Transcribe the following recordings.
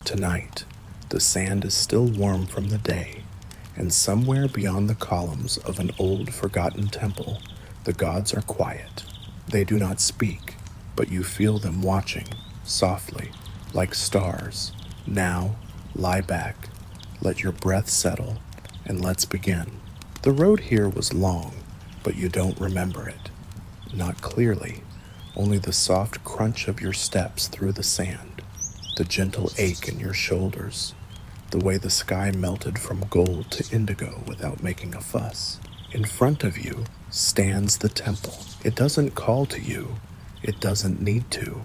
Tonight, the sand is still warm from the day, and somewhere beyond the columns of an old forgotten temple, the gods are quiet. They do not speak, but you feel them watching, softly, like stars. Now, lie back, let your breath settle, and let's begin. The road here was long, but you don't remember it. Not clearly, only the soft crunch of your steps through the sand, the gentle ache in your shoulders, the way the sky melted from gold to indigo without making a fuss. In front of you stands the temple. It doesn't call to you. It doesn't need to.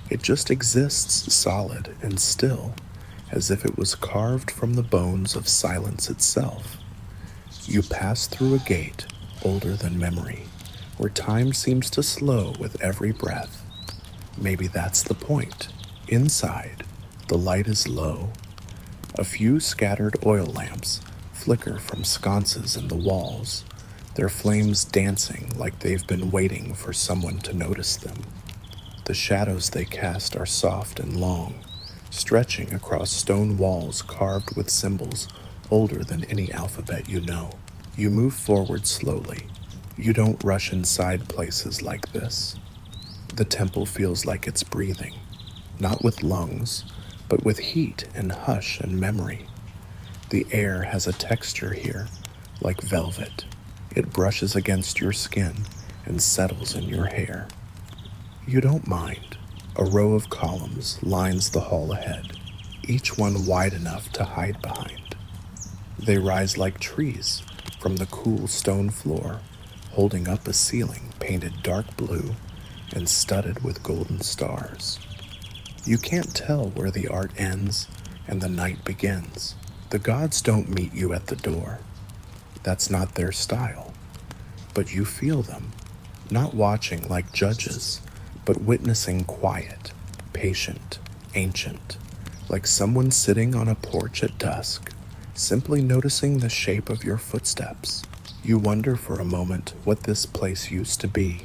It just exists solid and still, as if it was carved from the bones of silence itself. You pass through a gate older than memory, where time seems to slow with every breath. Maybe that's the point. Inside, the light is low. A few scattered oil lamps flicker from sconces in the walls, their flames dancing like they've been waiting for someone to notice them. The shadows they cast are soft and long, stretching across stone walls carved with symbols older than any alphabet you know. You move forward slowly. You don't rush inside places like this. The temple feels like it's breathing, not with lungs, but with heat and hush and memory. The air has a texture here, like velvet. It brushes against your skin and settles in your hair. You don't mind. A row of columns lines the hall ahead, each one wide enough to hide behind. They rise like trees from the cool stone floor, holding up a ceiling painted dark blue and studded with golden stars. You can't tell where the art ends and the night begins. The gods don't meet you at the door. That's not their style. But you feel them, not watching like judges, but witnessing quiet, patient, ancient, like someone sitting on a porch at dusk, simply noticing the shape of your footsteps. You wonder for a moment what this place used to be,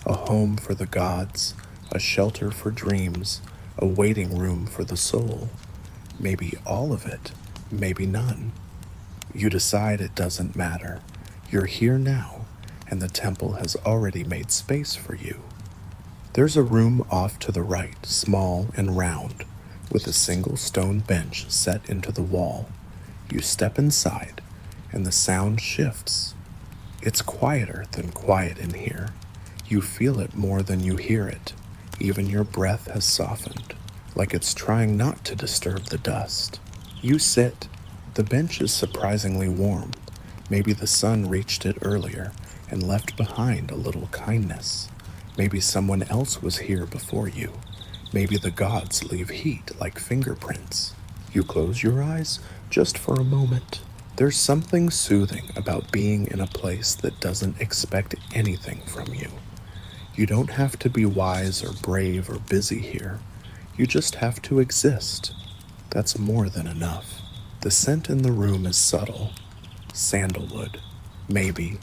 a home for the gods, a shelter for dreams, a waiting room for the soul. Maybe all of it, maybe none. You decide it doesn't matter. You're here now, and the temple has already made space for you. There's a room off to the right, small and round, with a single stone bench set into the wall. You step inside, and the sound shifts. It's quieter than quiet in here. You feel it more than you hear it. Even your breath has softened, like it's trying not to disturb the dust. You sit. The bench is surprisingly warm. Maybe the sun reached it earlier and left behind a little kindness. Maybe someone else was here before you. Maybe the gods leave heat like fingerprints. You close your eyes just for a moment. There's something soothing about being in a place that doesn't expect anything from you. You don't have to be wise or brave or busy here. You just have to exist. That's more than enough. The scent in the room is subtle. Sandalwood, maybe,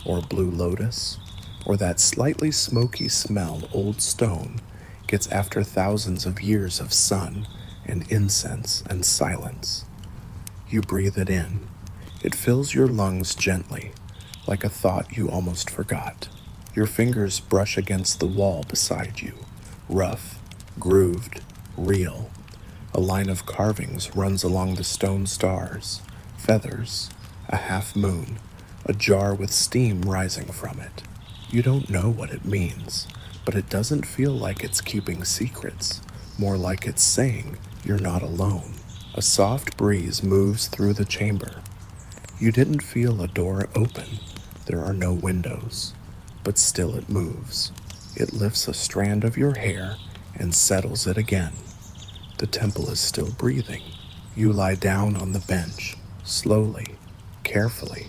or blue lotus, or that slightly smoky smell old stone gets after thousands of years of sun and incense and silence. You breathe it in. It fills your lungs gently, like a thought you almost forgot. Your fingers brush against the wall beside you, rough, grooved, real. A line of carvings runs along the stone stars, feathers, a half moon, a jar with steam rising from it. You don't know what it means, but it doesn't feel like it's keeping secrets, more like it's saying you're not alone. A soft breeze moves through the chamber. You didn't feel a door open. There are no windows, but still it moves. It lifts a strand of your hair and settles it again. The temple is still breathing. You lie down on the bench, slowly, carefully,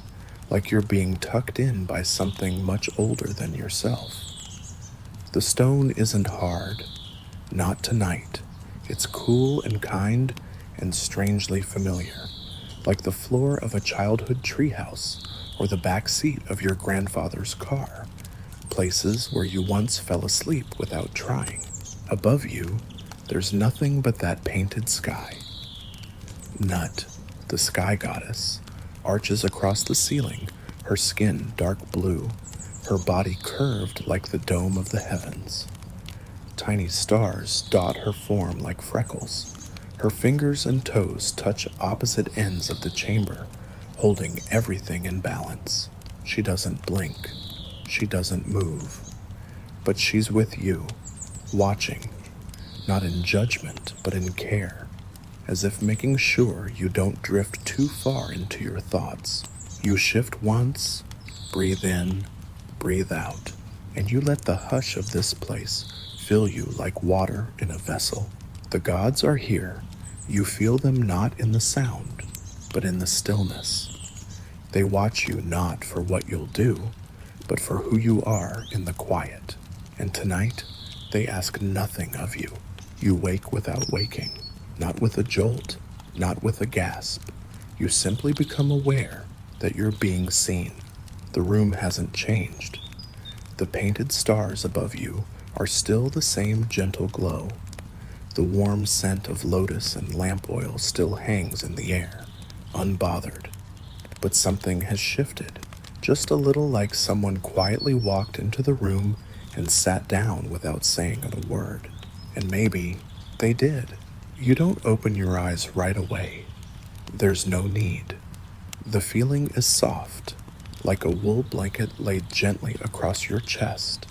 like you're being tucked in by something much older than yourself. The stone isn't hard, not tonight. It's cool and kind and strangely familiar, like the floor of a childhood treehouse or the back seat of your grandfather's car, places where you once fell asleep without trying. Above you, there's nothing but that painted sky. Nut, the sky goddess, arches across the ceiling, her skin dark blue, her body curved like the dome of the heavens. Tiny stars dot her form like freckles. Her fingers and toes touch opposite ends of the chamber, holding everything in balance. She doesn't blink. She doesn't move. But she's with you, watching, not in judgment, but in care, as if making sure you don't drift too far into your thoughts. You shift once, breathe in, breathe out, and you let the hush of this place fill you like water in a vessel. The gods are here. You feel them not in the sound, but in the stillness. They watch you not for what you'll do, but for who you are in the quiet. And tonight, they ask nothing of you. You wake without waking, not with a jolt, not with a gasp. You simply become aware that you're being seen. The room hasn't changed. The painted stars above you are still the same gentle glow. The warm scent of lotus and lamp oil still hangs in the air, unbothered. But something has shifted, just a little, like someone quietly walked into the room and sat down without saying a word. And maybe they did. You don't open your eyes right away. There's no need. The feeling is soft, like a wool blanket laid gently across your chest.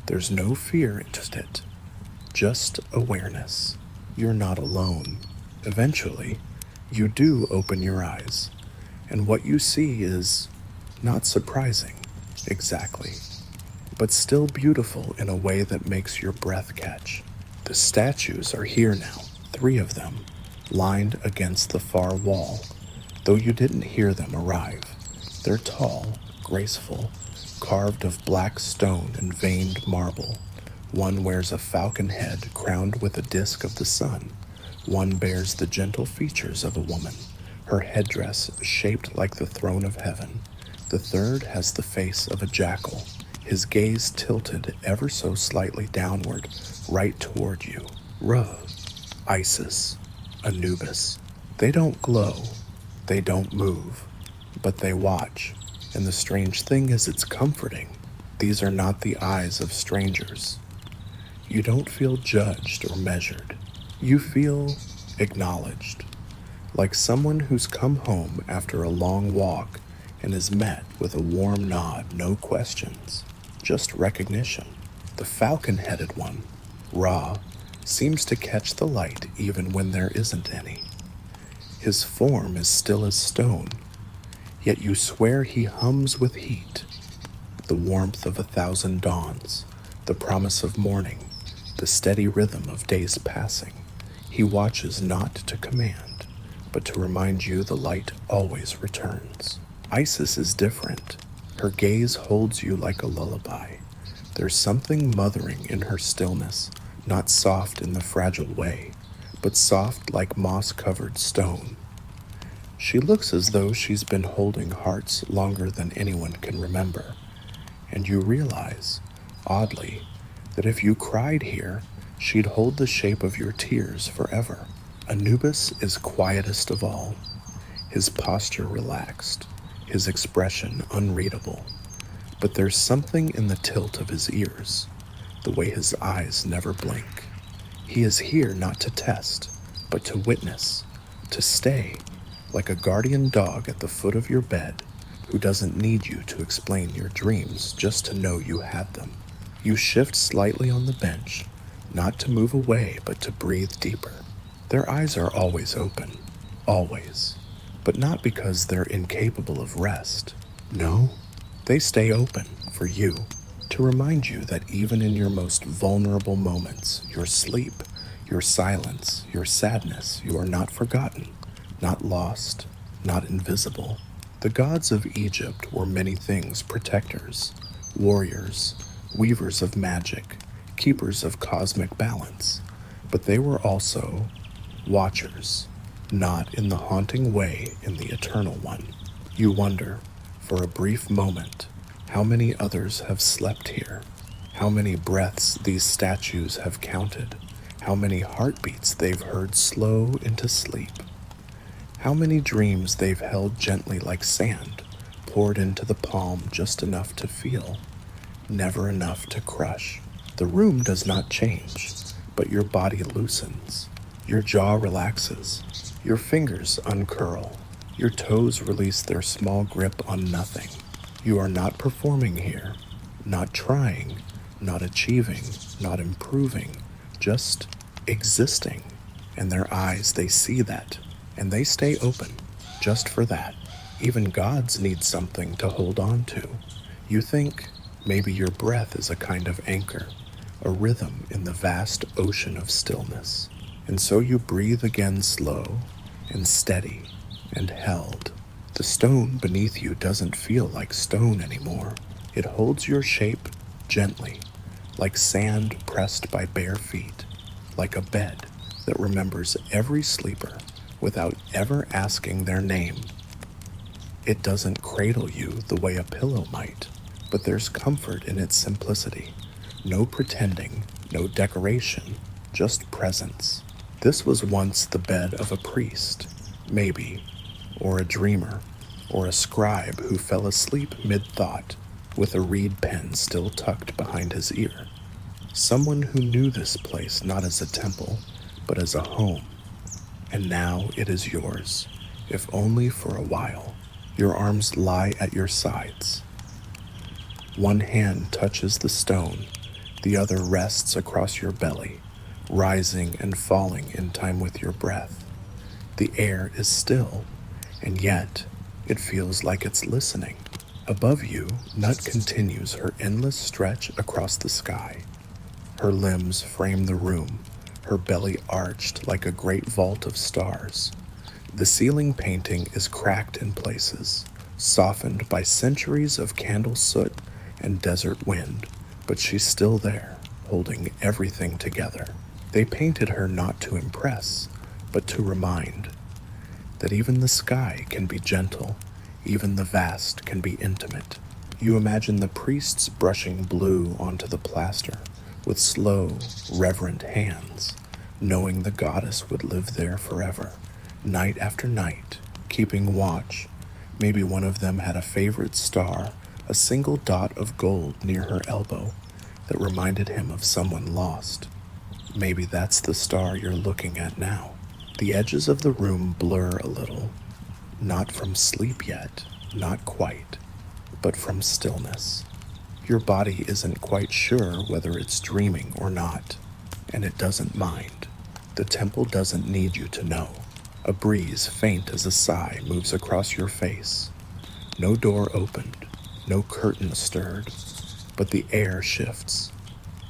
There's no fear in it, just awareness. You're not alone. Eventually, you do open your eyes, and what you see is not surprising, exactly, but still beautiful in a way that makes your breath catch. The statues are here now, 3 of them, lined against the far wall, though you didn't hear them arrive. They're tall, graceful, carved of black stone and veined marble. One wears a falcon head crowned with a disk of the sun. One bears the gentle features of a woman, her headdress shaped like the throne of heaven. The third has the face of a jackal, his gaze tilted ever so slightly downward, right toward you. Ra, Isis, Anubis. They don't glow, they don't move, but they watch. And the strange thing is, it's comforting. These are not the eyes of strangers. You don't feel judged or measured. You feel acknowledged, like someone who's come home after a long walk and is met with a warm nod, no questions, just recognition. The falcon-headed one, Ra, seems to catch the light even when there isn't any. His form is still as stone, yet you swear he hums with heat, the warmth of 1,000 dawns, the promise of morning, the steady rhythm of days passing. He watches not to command, but to remind you the light always returns. Isis is different. Her gaze holds you like a lullaby. There's something mothering in her stillness, not soft in the fragile way, but soft like moss-covered stone. She looks as though she's been holding hearts longer than anyone can remember, and you realize, oddly, that if you cried here, she'd hold the shape of your tears forever. Anubis is quietest of all, his posture relaxed, his expression unreadable. But there's something in the tilt of his ears, the way his eyes never blink. He is here not to test, but to witness, to stay, like a guardian dog at the foot of your bed who doesn't need you to explain your dreams, just to know you had them. You shift slightly on the bench, not to move away, but to breathe deeper. Their eyes are always open, always, but not because they're incapable of rest. No, they stay open for you, to remind you that even in your most vulnerable moments, your sleep, your silence, your sadness, you are not forgotten, not lost, not invisible. The gods of Egypt were many things: protectors, warriors, weavers of magic, keepers of cosmic balance, but they were also watchers, not in the haunting way in the Eternal One. You wonder, for a brief moment, how many others have slept here, how many breaths these statues have counted, how many heartbeats they've heard slow into sleep. How many dreams they've held gently like sand, poured into the palm just enough to feel, never enough to crush. The room does not change, but your body loosens. Your jaw relaxes. Your fingers uncurl. Your toes release their small grip on nothing. You are not performing here, not trying, not achieving, not improving, just existing. And their eyes, they see that, and they stay open, just for that. Even gods need something to hold on to. You think maybe your breath is a kind of anchor, a rhythm in the vast ocean of stillness. And so you breathe again, slow and steady and held. The stone beneath you doesn't feel like stone anymore. It holds your shape gently, like sand pressed by bare feet, like a bed that remembers every sleeper without ever asking their name. It doesn't cradle you the way a pillow might, but there's comfort in its simplicity. No pretending, no decoration, just presence. This was once the bed of a priest, maybe, or a dreamer, or a scribe who fell asleep mid-thought, with a reed pen still tucked behind his ear. Someone who knew this place not as a temple, but as a home. And now it is yours, if only for a while. Your arms lie at your sides. One hand touches the stone, the other rests across your belly, rising and falling in time with your breath. The air is still, and yet it feels like it's listening. Above you, Nut continues her endless stretch across the sky. Her limbs frame the room, her belly arched like a great vault of stars. The ceiling painting is cracked in places, softened by centuries of candle soot and desert wind, but she's still there, holding everything together. They painted her not to impress, but to remind that even the sky can be gentle, even the vast can be intimate. You imagine the priests brushing blue onto the plaster with slow, reverent hands, knowing the goddess would live there forever, night after night, keeping watch. Maybe one of them had a favorite star, a single dot of gold near her elbow that reminded him of someone lost. Maybe that's the star you're looking at now. The edges of the room blur a little, not from sleep yet, not quite, but from stillness. Your body isn't quite sure whether it's dreaming or not, and it doesn't mind. The temple doesn't need you to know. A breeze faint as a sigh moves across your face. No door opened, no curtain stirred, but the air shifts,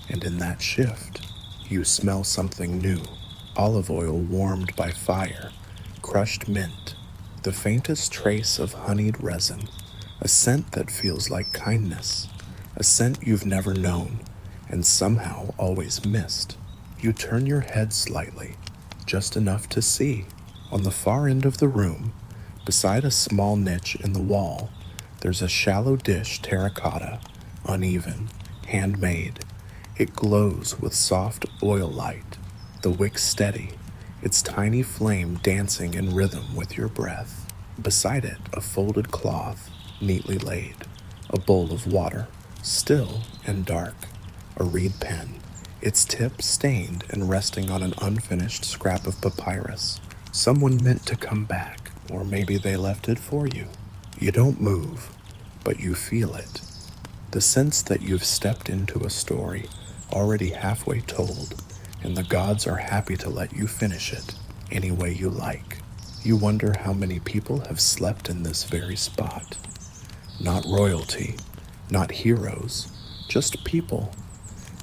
and in that shift, you smell something new. Olive oil warmed by fire, crushed mint, the faintest trace of honeyed resin, a scent that feels like kindness, a scent you've never known and somehow always missed. You turn your head slightly, just enough to see. On the far end of the room, beside a small niche in the wall, there's a shallow dish terracotta, uneven, handmade. It glows with soft oil light, the wick steady, its tiny flame dancing in rhythm with your breath. Beside it, a folded cloth, neatly laid, a bowl of water, still and dark, a reed pen, its tip stained and resting on an unfinished scrap of papyrus. Someone meant to come back, or maybe they left it for you. You don't move, but you feel it. The sense that you've stepped into a story already halfway told, and the gods are happy to let you finish it any way you like. You wonder how many people have slept in this very spot. Not royalty, not heroes, just people.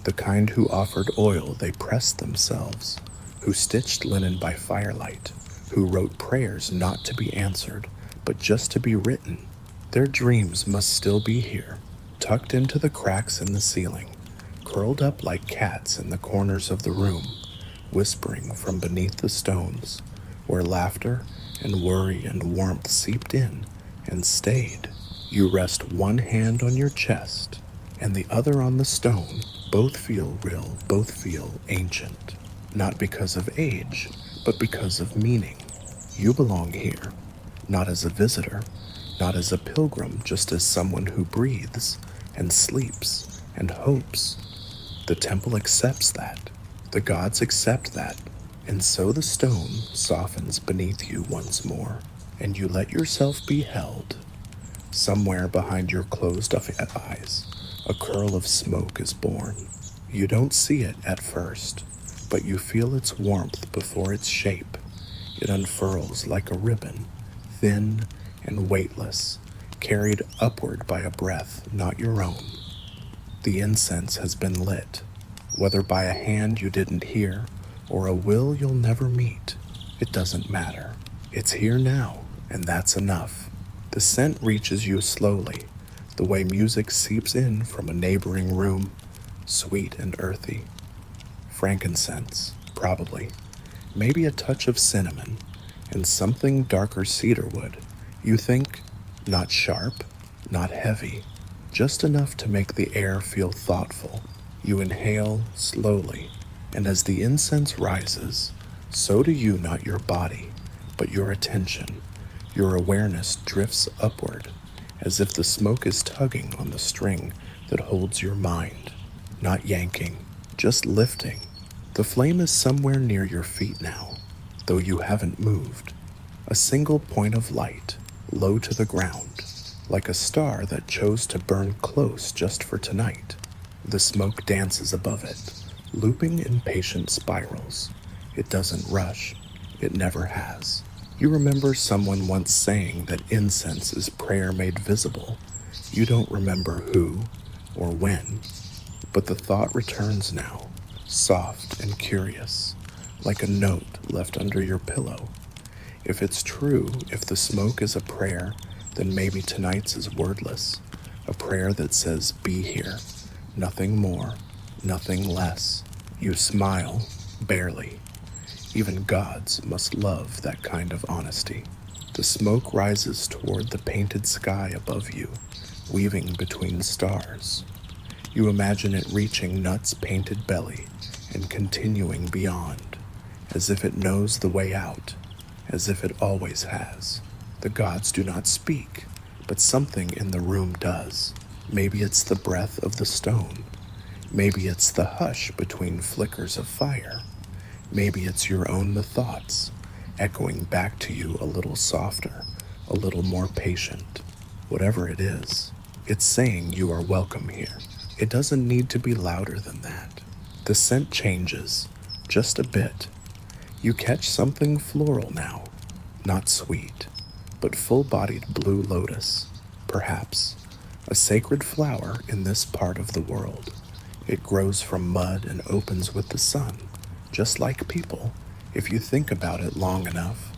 The kind who offered oil they pressed themselves, who stitched linen by firelight, who wrote prayers not to be answered, but just to be written. Their dreams must still be here, tucked into the cracks in the ceiling, curled up like cats in the corners of the room, whispering from beneath the stones, where laughter and worry and warmth seeped in and stayed. You rest one hand on your chest and the other on the stone. Both feel real, both feel ancient, not because of age, but because of meaning. You belong here, not as a visitor, not as a pilgrim, just as someone who breathes and sleeps and hopes. The temple accepts that. The gods accept that. And so the stone softens beneath you once more, and you let yourself be held. Somewhere behind your closed eyes, a curl of smoke is born. You don't see it at first, but you feel its warmth before its shape. It unfurls like a ribbon, thin and weightless, carried upward by a breath not your own. The incense has been lit, whether by a hand you didn't hear or a will you'll never meet. It doesn't matter. It's here now, and that's enough. The scent reaches you slowly, the way music seeps in from a neighboring room, sweet and earthy. Frankincense, probably. Maybe a touch of cinnamon, and something darker cedarwood. You think, not sharp, not heavy, just enough to make the air feel thoughtful. You inhale slowly, and as the incense rises, so do you, not your body, but your attention. Your awareness drifts upward, as if the smoke is tugging on the string that holds your mind, not yanking, just lifting. The flame is somewhere near your feet now, though you haven't moved. A single point of light, low to the ground, like a star that chose to burn close just for tonight. The smoke dances above it, looping in patient spirals. It doesn't rush. It never has. You remember someone once saying that incense is prayer made visible. You don't remember who or when, but the thought returns now, soft and curious, like a note left under your pillow. If it's true, if the smoke is a prayer, then maybe tonight's is wordless, a prayer that says, be here, nothing more, nothing less. You smile, barely. Even gods must love that kind of honesty. The smoke rises toward the painted sky above you, weaving between stars. You imagine it reaching Nut's painted belly and continuing beyond, as if it knows the way out, as if it always has. The gods do not speak, but something in the room does. Maybe it's the breath of the stone. Maybe it's the hush between flickers of fire. Maybe it's your own thoughts, echoing back to you a little softer, a little more patient. Whatever it is, it's saying you are welcome here. It doesn't need to be louder than that. The scent changes, just a bit. You catch something floral now, not sweet, but full-bodied blue lotus, perhaps, a sacred flower in this part of the world. It grows from mud and opens with the sun, just like people, if you think about it long enough.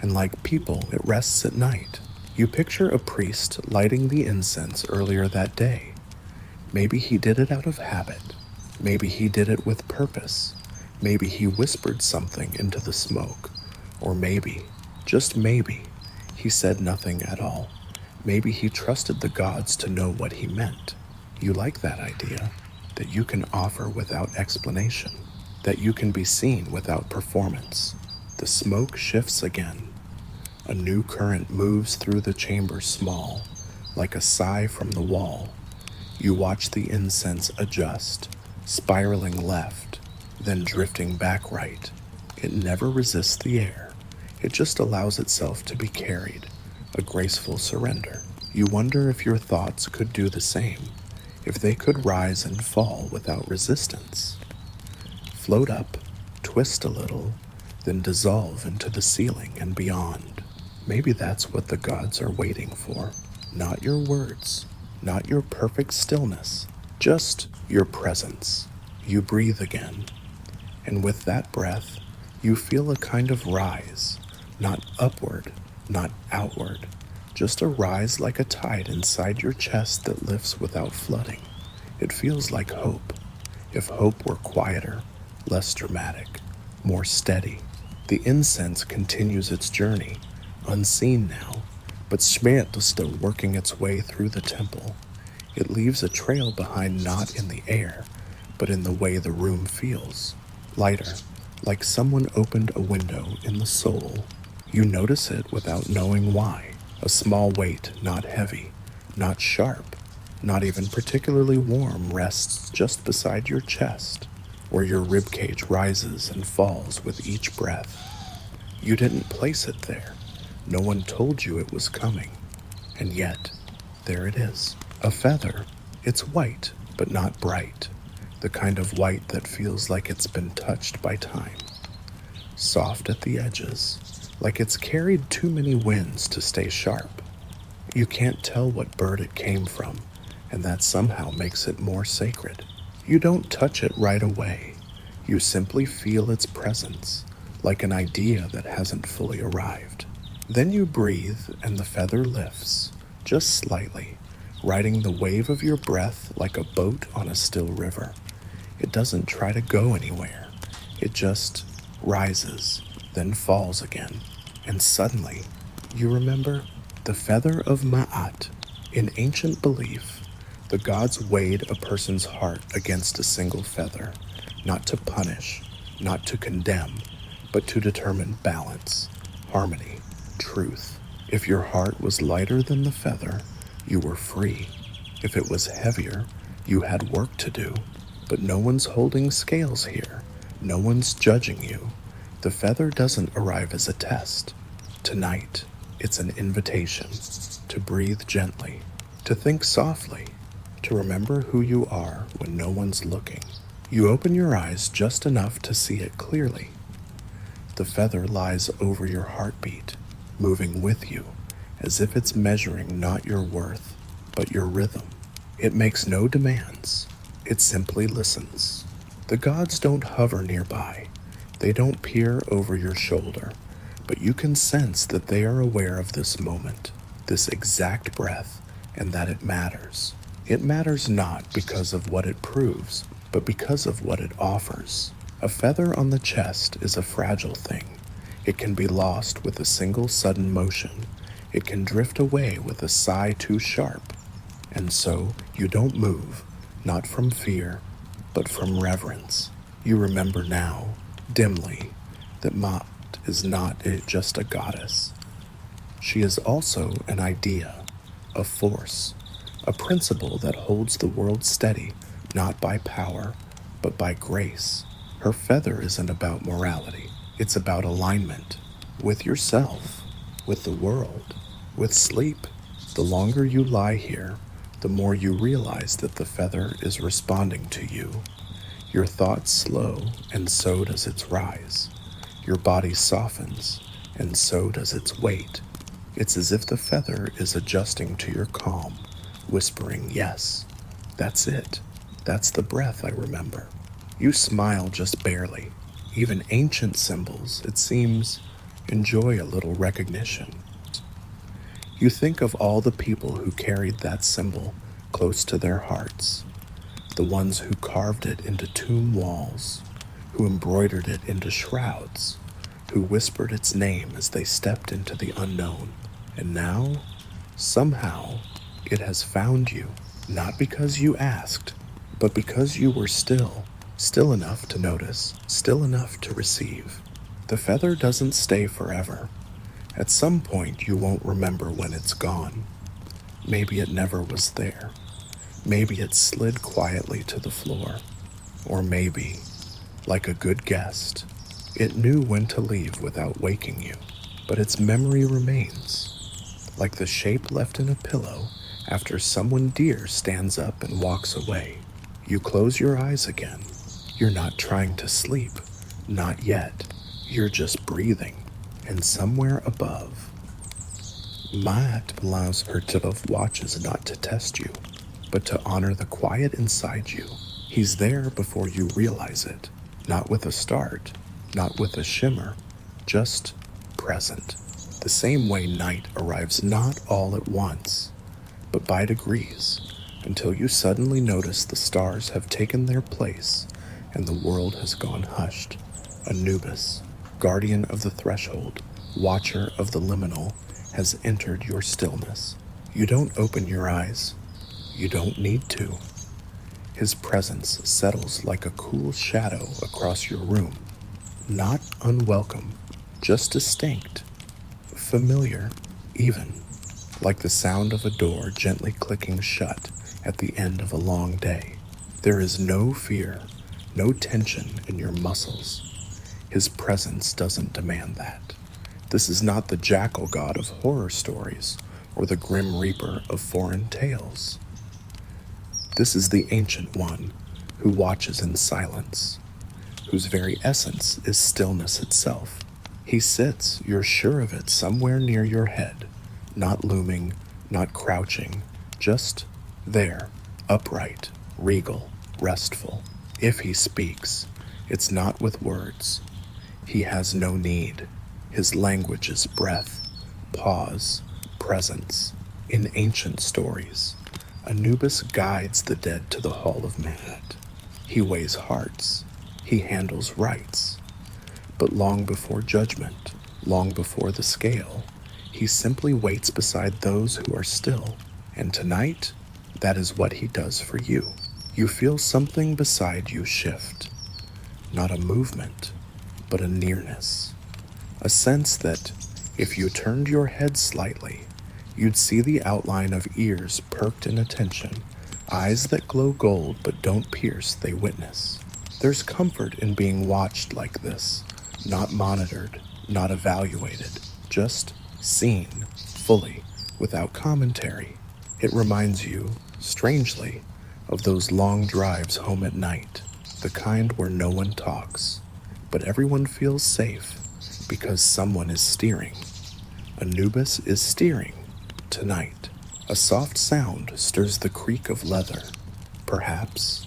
And like people, it rests at night. You picture a priest lighting the incense earlier that day. Maybe he did it out of habit. Maybe he did it with purpose. Maybe he whispered something into the smoke. Or maybe, just maybe, he said nothing at all. Maybe he trusted the gods to know what he meant. You like that idea, that you can offer without explanation, that you can be seen without performance. The smoke shifts again. A new current moves through the chamber small, like a sigh from the wall. You watch the incense adjust, spiraling left, then drifting back right. It never resists the air. It just allows itself to be carried, a graceful surrender. You wonder if your thoughts could do the same, if they could rise and fall without resistance. Float up, twist a little, then dissolve into the ceiling and beyond. Maybe that's what the gods are waiting for. Not your words, not your perfect stillness, just your presence. You breathe again, and with that breath, you feel a kind of rise, not upward, not outward, just a rise like a tide inside your chest that lifts without flooding. It feels like hope, if hope were quieter, less dramatic, more steady. The incense continues its journey, unseen now, but Schmerz is still working its way through the temple. It leaves a trail behind, not in the air, but in the way the room feels. Lighter, like someone opened a window in the soul. You notice it without knowing why. A small weight, not heavy, not sharp, not even particularly warm, rests just beside your chest, where your rib cage rises and falls with each breath. You didn't place it there. No one told you it was coming. And yet, there it is. A feather. It's white, but not bright. The kind of white that feels like it's been touched by time. Soft at the edges, like it's carried too many winds to stay sharp. You can't tell what bird it came from, and that somehow makes it more sacred. You don't touch it right away. You simply feel its presence, like an idea that hasn't fully arrived. Then you breathe and the feather lifts, just slightly, riding the wave of your breath like a boat on a still river. It doesn't try to go anywhere. It just rises, then falls again. And suddenly, you remember the feather of Ma'at. In ancient belief, the gods weighed a person's heart against a single feather, not to punish, not to condemn, but to determine balance, harmony, truth. If your heart was lighter than the feather, you were free. If it was heavier, you had work to do. But no one's holding scales here. No one's judging you. The feather doesn't arrive as a test. Tonight, it's an invitation to breathe gently, to think softly, to remember who you are when no one's looking. You open your eyes just enough to see it clearly. The feather lies over your heartbeat, moving with you, as if it's measuring not your worth, but your rhythm. It makes no demands. It simply listens. The gods don't hover nearby. They don't peer over your shoulder, but you can sense that they are aware of this moment, this exact breath, and that it matters. It matters not because of what it proves, but because of what it offers. A feather on the chest is a fragile thing. It can be lost with a single sudden motion. It can drift away with a sigh too sharp. And so you don't move, not from fear, but from reverence. You remember now, dimly, that Ma'at is not just a goddess. She is also an idea, a force, a principle that holds the world steady, not by power, but by grace. Her feather isn't about morality. It's about alignment with yourself, with the world, with sleep. The longer you lie here, the more you realize that the feather is responding to you. Your thoughts slow, and so does its rise. Your body softens, and so does its weight. It's as if the feather is adjusting to your calm, whispering, yes, that's it. That's the breath I remember. You smile just barely. Even ancient symbols, it seems, enjoy a little recognition. You think of all the people who carried that symbol close to their hearts, the ones who carved it into tomb walls, who embroidered it into shrouds, who whispered its name as they stepped into the unknown. And now, somehow, it has found you, not because you asked, but because you were still enough to notice, still enough to receive. The feather doesn't stay forever. At some point, you won't remember when it's gone. Maybe it never was there. Maybe it slid quietly to the floor. Or maybe, like a good guest, it knew when to leave without waking you. But its memory remains, like the shape left in a pillow after someone dear stands up and walks away. You close your eyes again. You're not trying to sleep. Not yet. You're just breathing. And somewhere above, Ma'at allows her to watches not to test you, but to honor the quiet inside you. He's there before you realize it. Not with a start, not with a shimmer, just present. The same way night arrives not all at once, but by degrees, until you suddenly notice the stars have taken their place and the world has gone hushed. Anubis, guardian of the threshold, watcher of the liminal, has entered your stillness. You don't open your eyes. You don't need to. His presence settles like a cool shadow across your room. Not unwelcome, just distinct, familiar, even, like the sound of a door gently clicking shut at the end of a long day. There is no fear, no tension in your muscles. His presence doesn't demand that. This is not the jackal god of horror stories or the grim reaper of foreign tales. This is the ancient one who watches in silence, whose very essence is stillness itself. He sits, you're sure of it, somewhere near your head, not looming, not crouching, just there, upright, regal, restful. If he speaks, it's not with words. He has no need. His language is breath, pause, presence. In ancient stories, Anubis guides the dead to the hall of Maat. He weighs hearts. He handles rights. But long before judgment, long before the scale, he simply waits beside those who are still. And tonight, that is what he does for you. You feel something beside you shift. Not a movement, but a nearness. A sense that, if you turned your head slightly, you'd see the outline of ears perked in attention, eyes that glow gold but don't pierce, they witness. There's comfort in being watched like this, not monitored, not evaluated, just seen, fully, without commentary. It reminds you, strangely, of those long drives home at night, the kind where no one talks, but everyone feels safe because someone is steering. Anubis is steering tonight. A soft sound stirs the creak of leather, perhaps,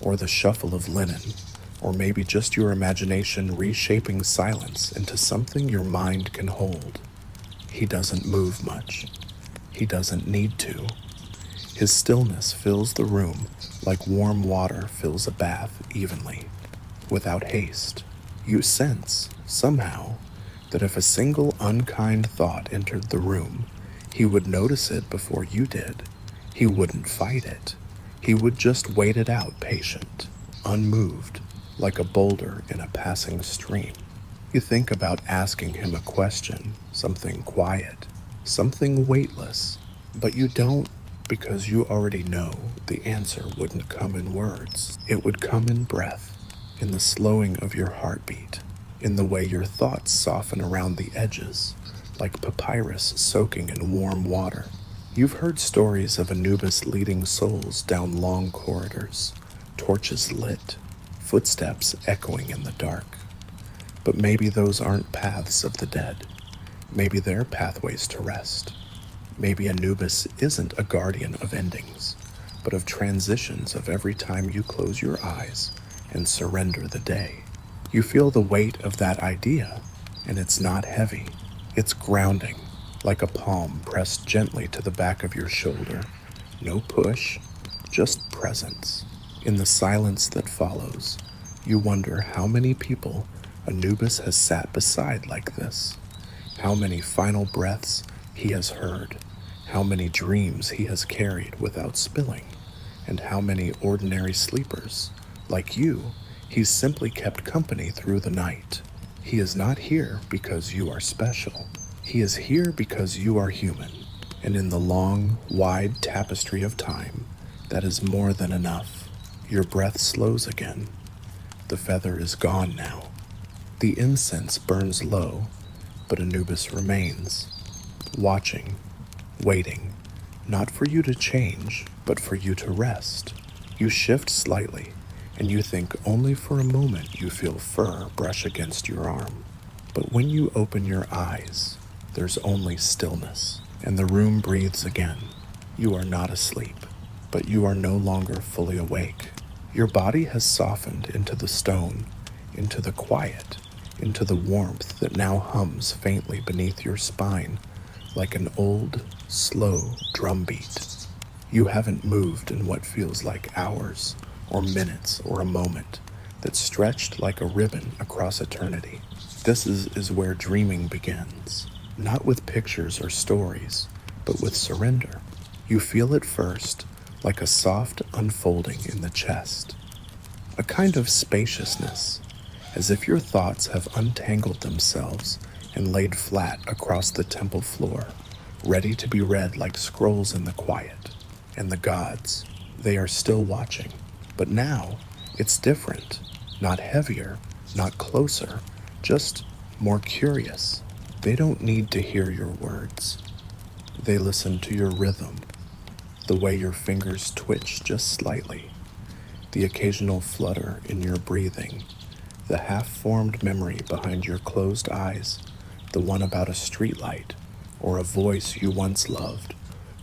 or the shuffle of linen, or maybe just your imagination reshaping silence into something your mind can hold. He doesn't move much. He doesn't need to. His stillness fills the room like warm water fills a bath evenly, without haste. You sense, somehow, that if a single unkind thought entered the room, he would notice it before you did. He wouldn't fight it. He would just wait it out, patient, unmoved, like a boulder in a passing stream. You think about asking him a question, something quiet, something weightless, but you don't, because you already know the answer wouldn't come in words. It would come in breath, in the slowing of your heartbeat, in the way your thoughts soften around the edges, like papyrus soaking in warm water. You've heard stories of Anubis leading souls down long corridors, torches lit, footsteps echoing in the dark. But maybe those aren't paths of the dead. Maybe they're pathways to rest. Maybe Anubis isn't a guardian of endings, but of transitions of every time you close your eyes and surrender the day. You feel the weight of that idea, and it's not heavy. It's grounding, like a palm pressed gently to the back of your shoulder. No push, just presence. In the silence that follows, you wonder how many people Anubis has sat beside like this, how many final breaths he has heard, how many dreams he has carried without spilling, and how many ordinary sleepers, like you, he's simply kept company through the night. He is not here because you are special. He is here because you are human, and in the long, wide tapestry of time, that is more than enough. Your breath slows again. The feather is gone now. The incense burns low, but Anubis remains, watching, waiting, not for you to change, but for you to rest. You shift slightly, and you think only for a moment you feel fur brush against your arm. But when you open your eyes, there's only stillness, and the room breathes again. You are not asleep, but you are no longer fully awake. Your body has softened into the stone, into the quiet, into the warmth that now hums faintly beneath your spine, like an old, slow drumbeat. You haven't moved in what feels like hours, or minutes, or a moment that stretched like a ribbon across eternity. This is where dreaming begins, not with pictures or stories, but with surrender. You feel it first, like a soft unfolding in the chest, a kind of spaciousness, as if your thoughts have untangled themselves and laid flat across the temple floor, ready to be read like scrolls in the quiet. And the gods, they are still watching. But now, it's different. Not heavier, not closer, just more curious. They don't need to hear your words. They listen to your rhythm, the way your fingers twitch just slightly, the occasional flutter in your breathing, the half-formed memory behind your closed eyes, the one about a streetlight, or a voice you once loved,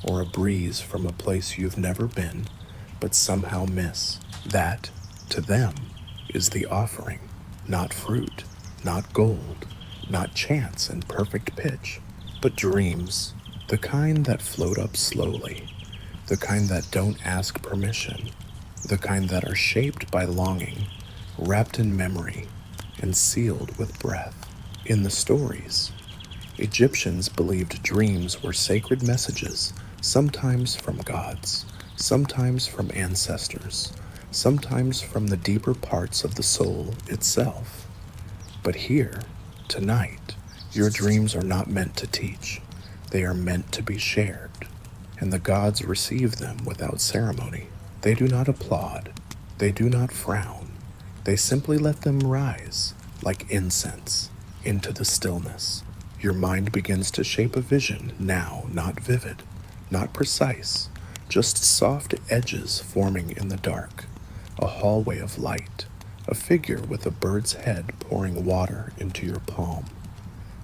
or a breeze from a place you've never been, but somehow miss. That, to them, is the offering. Not fruit, not gold, not chance and perfect pitch, but dreams, the kind that float up slowly, the kind that don't ask permission, the kind that are shaped by longing, wrapped in memory, and sealed with breath. In the stories, Egyptians believed dreams were sacred messages, sometimes from gods, sometimes from ancestors, sometimes from the deeper parts of the soul itself. But here, tonight, your dreams are not meant to teach. They are meant to be shared, and the gods receive them without ceremony. They do not applaud. They do not frown. They simply let them rise, like incense, into the stillness. Your mind begins to shape a vision, now not vivid, not precise, just soft edges forming in the dark, a hallway of light, a figure with a bird's head pouring water into your palm,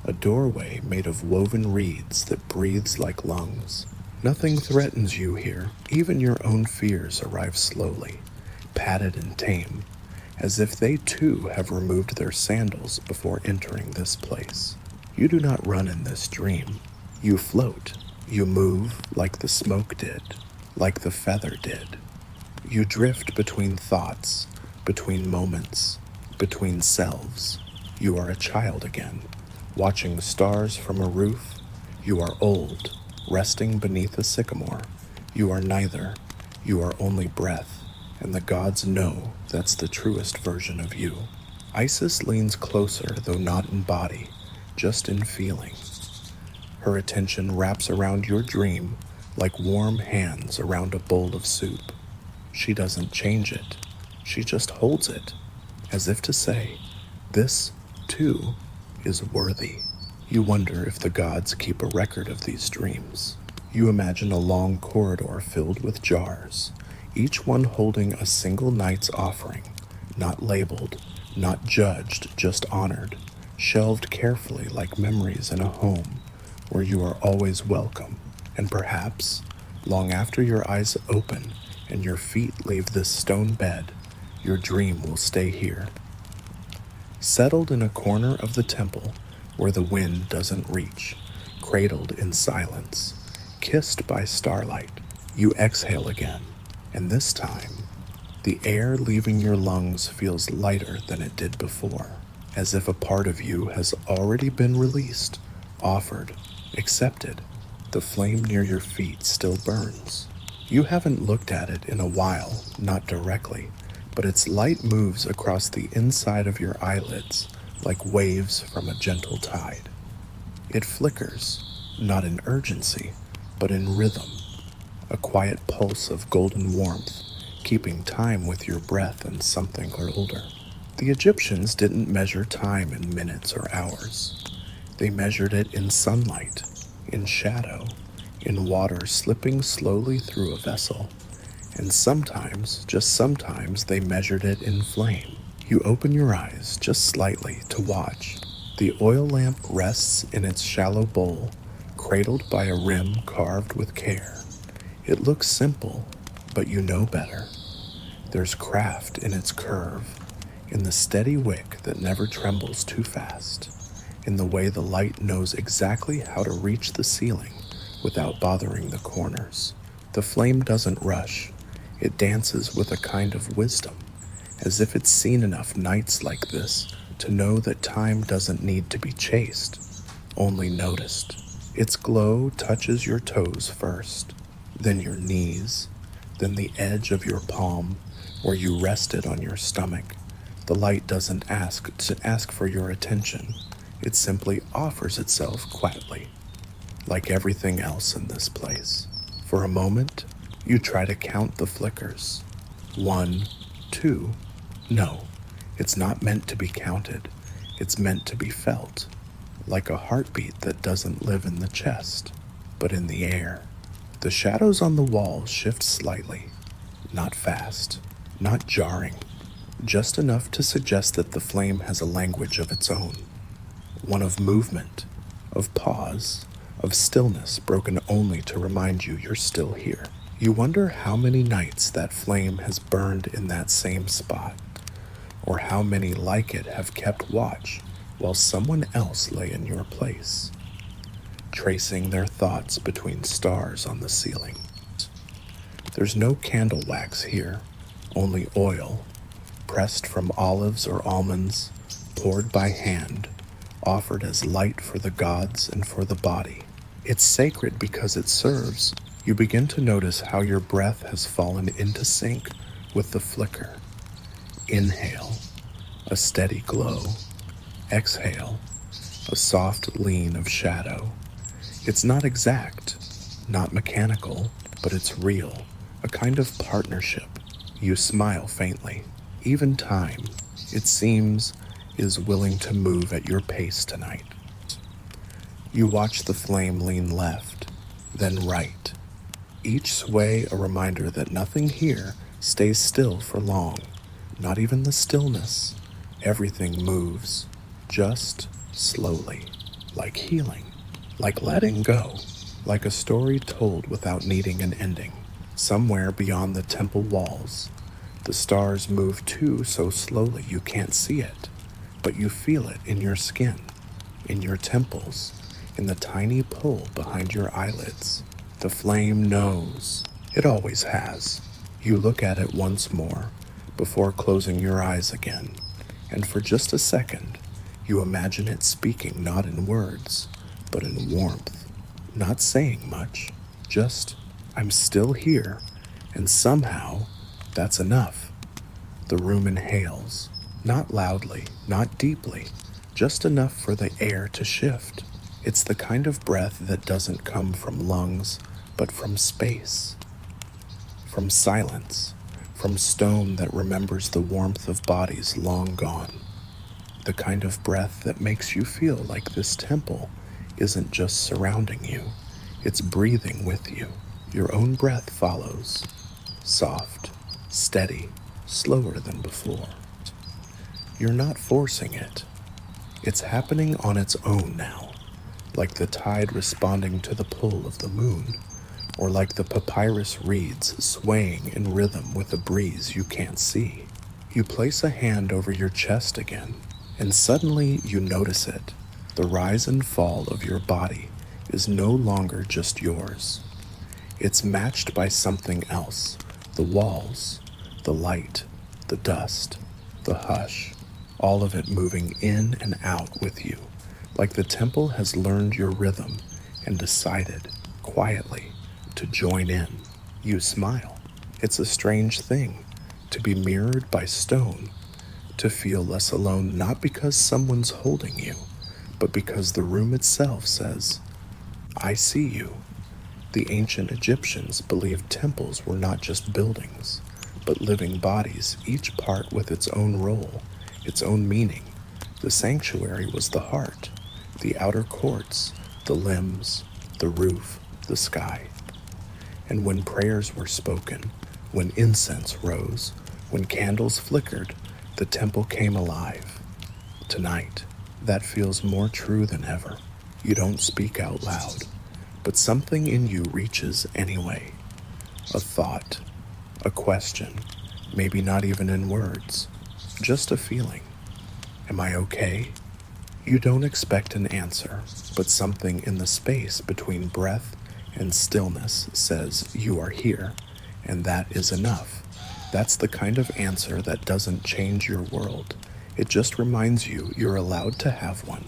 a doorway made of woven reeds that breathes like lungs. Nothing threatens you here. Even your own fears arrive slowly, padded and tame, as if they too have removed their sandals before entering this place. You do not run in this dream. You float. You move like the smoke did, like the feather did. You drift between thoughts, between moments, between selves. You are a child again, watching stars from a roof. You are old, resting beneath a sycamore. You are neither. You are only breath, and the gods know that's the truest version of you. Isis leans closer, though not in body, just in feeling. Her attention wraps around your dream like warm hands around a bowl of soup. She doesn't change it. She just holds it, as if to say, this, too, is worthy. You wonder if the gods keep a record of these dreams. You imagine a long corridor filled with jars, each one holding a single night's offering, not labeled, not judged, just honored, shelved carefully like memories in a home where you are always welcome. And perhaps, long after your eyes open and your feet leave this stone bed, your dream will stay here. Settled in a corner of the temple where the wind doesn't reach, cradled in silence, kissed by starlight, you exhale again, and this time, the air leaving your lungs feels lighter than it did before, as if a part of you has already been released, offered, accepted. The flame near your feet still burns. You haven't looked at it in a while, not directly, but its light moves across the inside of your eyelids like waves from a gentle tide. It flickers, not in urgency, but in rhythm, a quiet pulse of golden warmth, keeping time with your breath and something older. The Egyptians didn't measure time in minutes or hours. They measured it in sunlight, in shadow, in water slipping slowly through a vessel, and sometimes, just sometimes, they measured it in flame. You open your eyes just slightly to watch. The oil lamp rests in its shallow bowl, cradled by a rim carved with care. It looks simple, but you know better. There's craft in its curve, in the steady wick that never trembles too fast, in the way the light knows exactly how to reach the ceiling without bothering the corners. The flame doesn't rush. It dances with a kind of wisdom, as if it's seen enough nights like this to know that time doesn't need to be chased, only noticed. Its glow touches your toes first, then your knees, then the edge of your palm where you rested on your stomach. The light doesn't ask for your attention. It simply offers itself quietly, like everything else in this place. For a moment, you try to count the flickers. 1, 2. No, it's not meant to be counted. It's meant to be felt, like a heartbeat that doesn't live in the chest, but in the air. The shadows on the wall shift slightly, not fast, not jarring, just enough to suggest that the flame has a language of its own. One of movement, of pause, of stillness broken only to remind you you're still here. You wonder how many nights that flame has burned in that same spot, or how many like it have kept watch while someone else lay in your place, tracing their thoughts between stars on the ceiling. There's no candle wax here, only oil, pressed from olives or almonds, poured by hand, offered as light for the gods and for the body. It's sacred because it serves. You begin to notice how your breath has fallen into sync with the flicker. Inhale, a steady glow. Exhale, a soft lean of shadow. It's not exact, not mechanical, but it's real, a kind of partnership. You smile faintly. Even time, it seems, is willing to move at your pace tonight. You watch the flame lean left, then right, each sway a reminder that nothing here stays still for long, not even the stillness. Everything moves, just slowly, like healing, like letting go, like a story told without needing an ending. Somewhere beyond the temple walls, the stars move too so slowly you can't see it, but you feel it in your skin, in your temples, in the tiny pull behind your eyelids. The flame knows. It always has. You look at it once more before closing your eyes again, and for just a second, you imagine it speaking not in words, but in warmth, not saying much, just, I'm still here, and somehow, that's enough. The room inhales, not loudly, not deeply, just enough for the air to shift. It's the kind of breath that doesn't come from lungs, but from space, from silence, from stone that remembers the warmth of bodies long gone. The kind of breath that makes you feel like this temple isn't just surrounding you, it's breathing with you. Your own breath follows, soft, steady, slower than before. You're not forcing it. It's happening on its own now, like the tide responding to the pull of the moon, or like the papyrus reeds swaying in rhythm with a breeze you can't see. You place a hand over your chest again, and suddenly you notice it. The rise and fall of your body is no longer just yours. It's matched by something else. The walls, the light, the dust, the hush, all of it moving in and out with you, like the temple has learned your rhythm and decided, quietly, to join in. You smile. It's a strange thing, to be mirrored by stone, to feel less alone not because someone's holding you, but because the room itself says, I see you. The ancient Egyptians believed temples were not just buildings, but living bodies, each part with its own role, its own meaning. The sanctuary was the heart, the outer courts, the limbs, the roof, the sky. And when prayers were spoken, when incense rose, when candles flickered, the temple came alive. Tonight, that feels more true than ever. You don't speak out loud, but something in you reaches anyway. A thought, a question, maybe not even in words, just a feeling. Am I okay? You don't expect an answer, but something in the space between breath and stillness says you are here, and that is enough. That's the kind of answer that doesn't change your world. It just reminds you you're allowed to have one.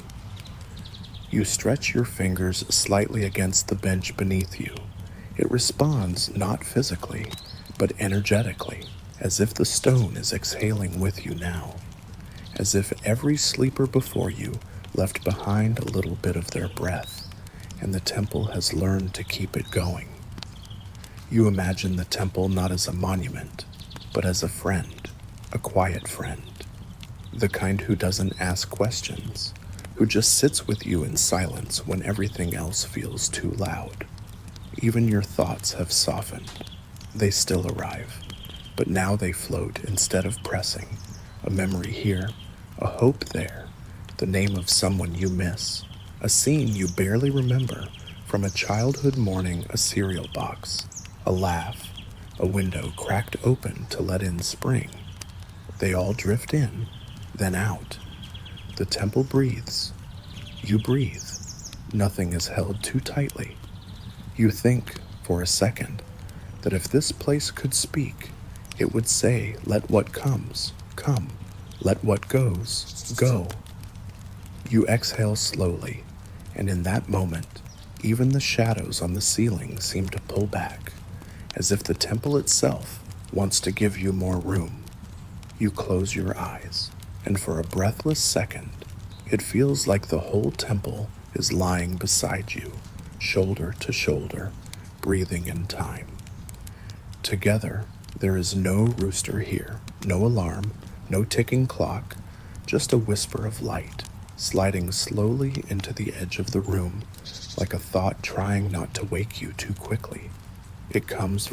You stretch your fingers slightly against the bench beneath you. It responds not physically, but energetically, as if the stone is exhaling with you now, as if every sleeper before you left behind a little bit of their breath, and the temple has learned to keep it going. You imagine the temple not as a monument, but as a friend, a quiet friend, the kind who doesn't ask questions, who just sits with you in silence when everything else feels too loud. Even your thoughts have softened. They still arrive, but now they float instead of pressing. A memory here, a hope there, the name of someone you miss, a scene you barely remember from a childhood morning, a cereal box, a laugh, a window cracked open to let in spring. They all drift in, then out. The temple breathes. You breathe. Nothing is held too tightly. You think, for a second, that if this place could speak, it would say, "Let what comes, come. Let what goes, go." You exhale slowly, and in that moment, even the shadows on the ceiling seem to pull back, as if the temple itself wants to give you more room. You close your eyes, and for a breathless second, it feels like the whole temple is lying beside you, shoulder to shoulder, breathing in time. Together, there is no rooster here, no alarm, no ticking clock, just a whisper of light, sliding slowly into the edge of the room, like a thought trying not to wake you too quickly. It comes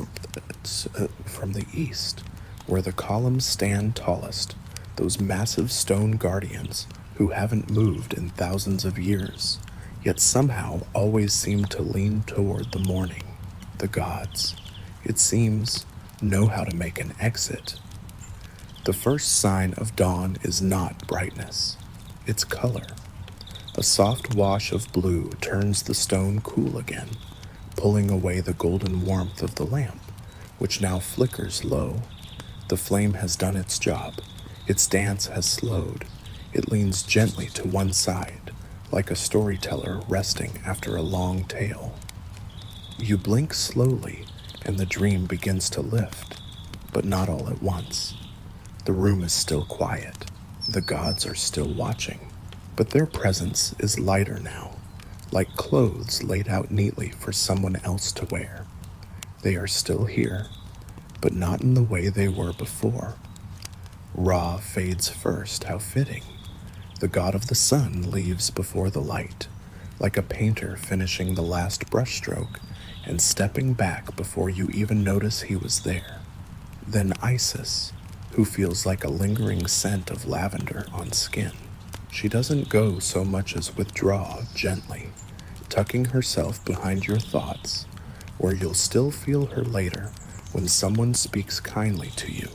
from the east, where the columns stand tallest, those massive stone guardians who haven't moved in thousands of years, yet somehow always seem to lean toward the morning. The gods, it seems, know how to make an exit. The first sign of dawn is not brightness, it's color. A soft wash of blue turns the stone cool again, pulling away the golden warmth of the lamp, which now flickers low. The flame has done its job. Its dance has slowed. It leans gently to one side, like a storyteller resting after a long tale. You blink slowly, and the dream begins to lift, but not all at once. The room is still quiet. The gods are still watching, but their presence is lighter now, like clothes laid out neatly for someone else to wear. They are still here, but not in the way they were before. Ra fades first, how fitting. The god of the sun leaves before the light, like a painter finishing the last brushstroke and stepping back before you even notice he was there. Then Isis, who feels like a lingering scent of lavender on skin. She doesn't go so much as withdraw gently, tucking herself behind your thoughts, where you'll still feel her later when someone speaks kindly to you,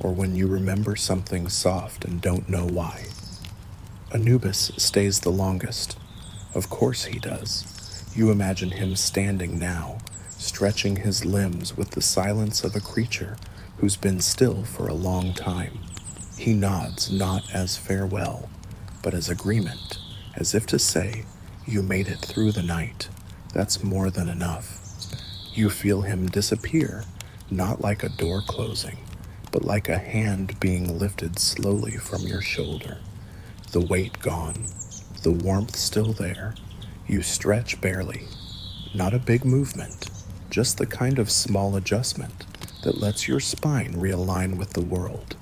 or when you remember something soft and don't know why. Anubis stays the longest. Of course he does. You imagine him standing now, stretching his limbs with the silence of a creature who's been still for a long time. He nods not as farewell, but as agreement, as if to say, "You made it through the night. That's more than enough." You feel him disappear, not like a door closing, but like a hand being lifted slowly from your shoulder. The weight gone, the warmth still there. You stretch barely. Not a big movement, just the kind of small adjustment that lets your spine realign with the world.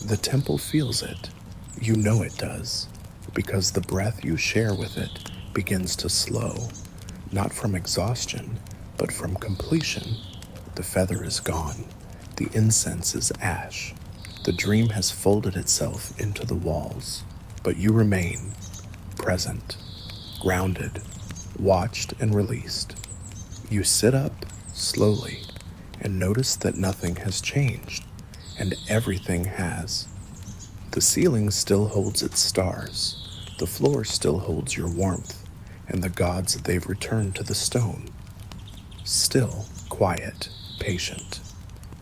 The temple feels it. You know it does, because the breath you share with it begins to slow, not from exhaustion, but from completion. The feather is gone. The incense is ash. The dream has folded itself into the walls, but you remain present, grounded, watched and released. You sit up slowly and notice that nothing has changed, and everything has. The ceiling still holds its stars, the floor still holds your warmth, and the gods they've returned to the stone. Still quiet, patient,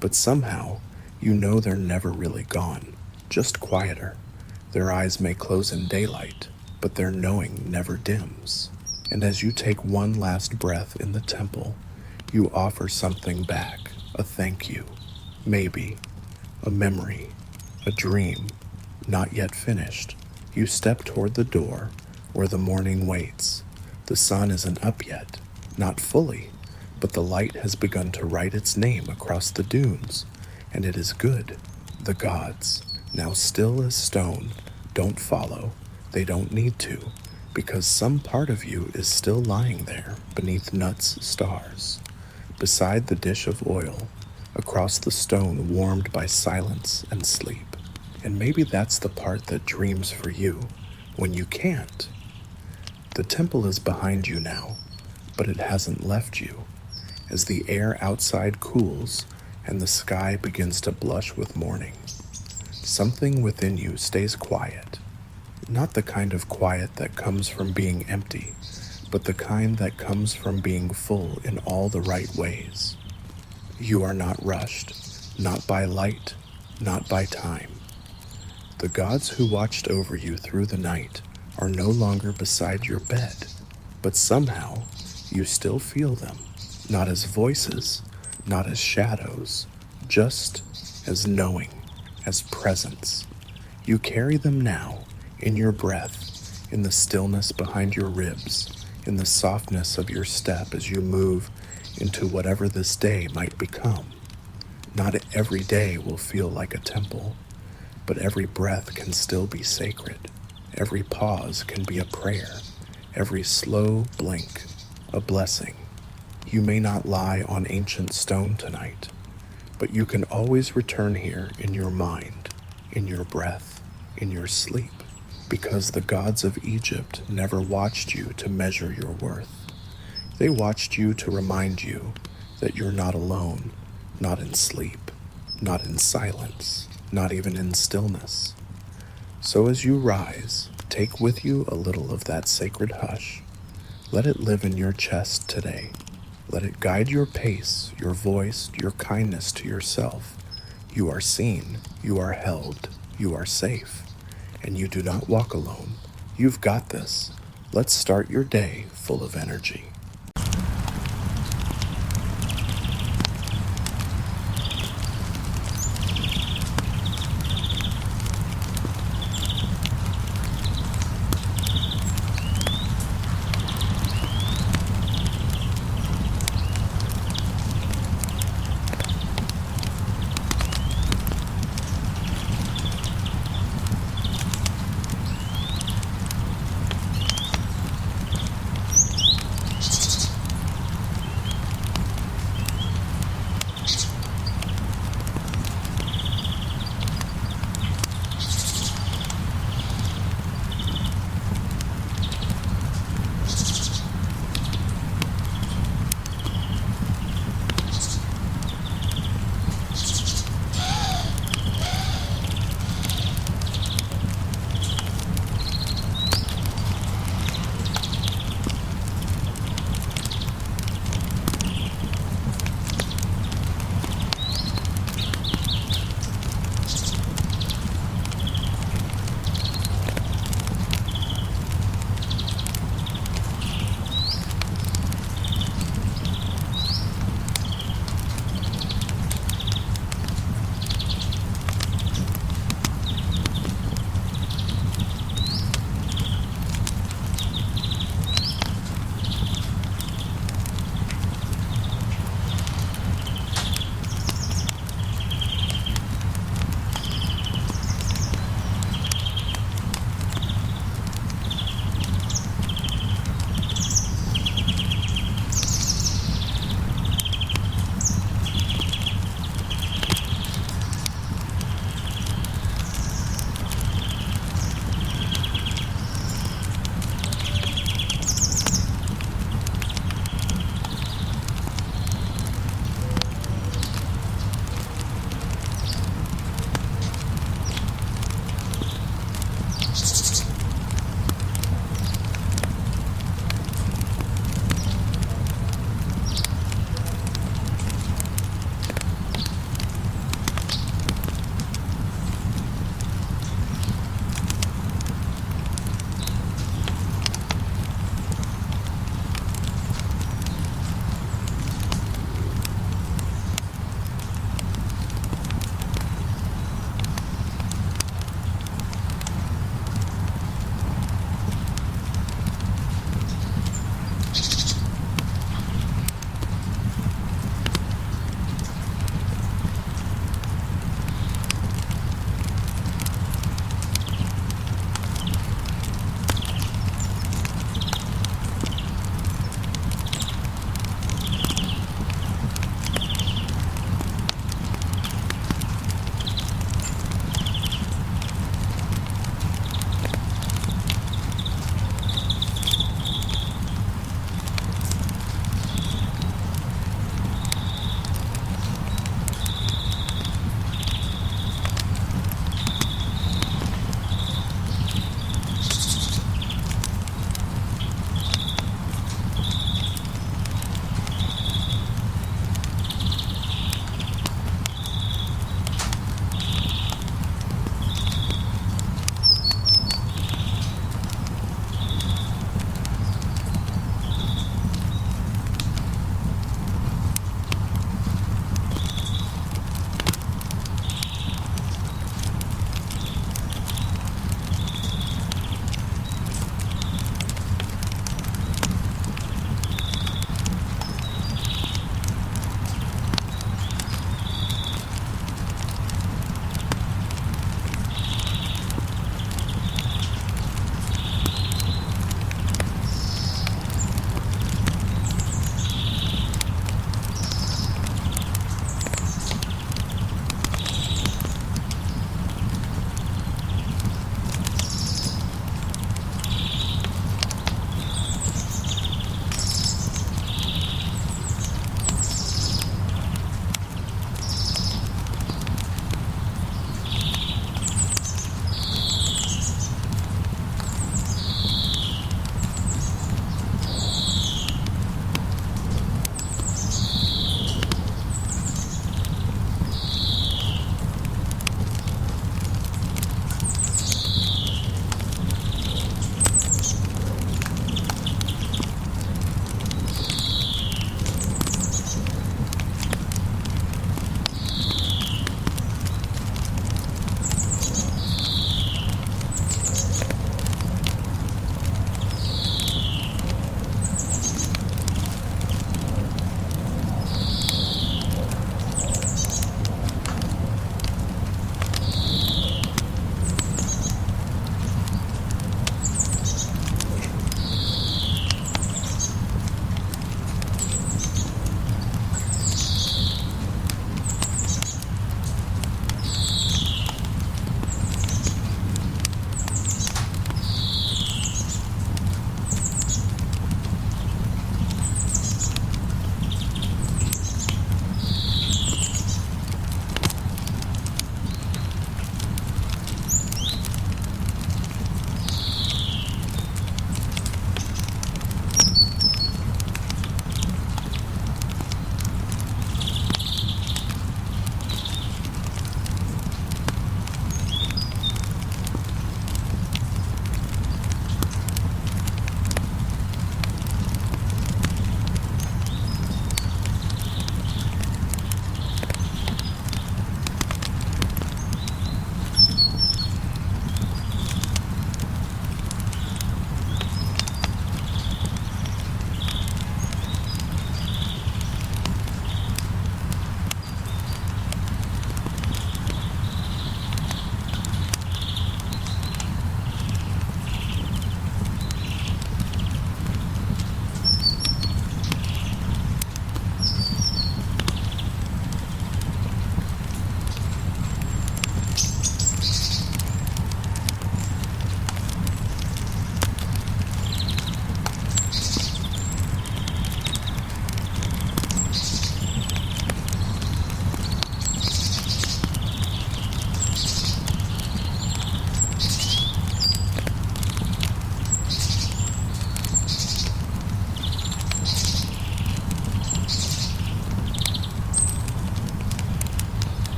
but somehow you know they're never really gone, just quieter. Their eyes may close in daylight, but their knowing never dims. And as you take one last breath in the temple, you offer something back, a thank you, maybe, a memory, a dream, not yet finished. You step toward the door, where the morning waits. The sun isn't up yet, not fully, but the light has begun to write its name across the dunes, and it is good. The gods, now still as stone, don't follow. They don't need to, because some part of you is still lying there beneath Nut's stars, beside the dish of oil, across the stone warmed by silence and sleep. And maybe that's the part that dreams for you, when you can't. The temple is behind you now, but it hasn't left you. As the air outside cools and the sky begins to blush with morning, something within you stays quiet. Not the kind of quiet that comes from being empty, but the kind that comes from being full in all the right ways. You are not rushed, not by light, not by time. The gods who watched over you through the night are no longer beside your bed, but somehow you still feel them, not as voices, not as shadows, just as knowing, as presence. You carry them now, in your breath, in the stillness behind your ribs, in the softness of your step as you move into whatever this day might become. Not every day will feel like a temple, but every breath can still be sacred. Every pause can be a prayer. Every slow blink, a blessing. You may not lie on ancient stone tonight, but you can always return here in your mind, in your breath, in your sleep, because the gods of Egypt never watched you to measure your worth. They watched you to remind you that you're not alone, not in sleep, not in silence, not even in stillness. So as you rise, take with you a little of that sacred hush. Let it live in your chest today. Let it guide your pace, your voice, your kindness to yourself. You are seen, you are held, you are safe, and you do not walk alone. You've got this. Let's start your day full of energy.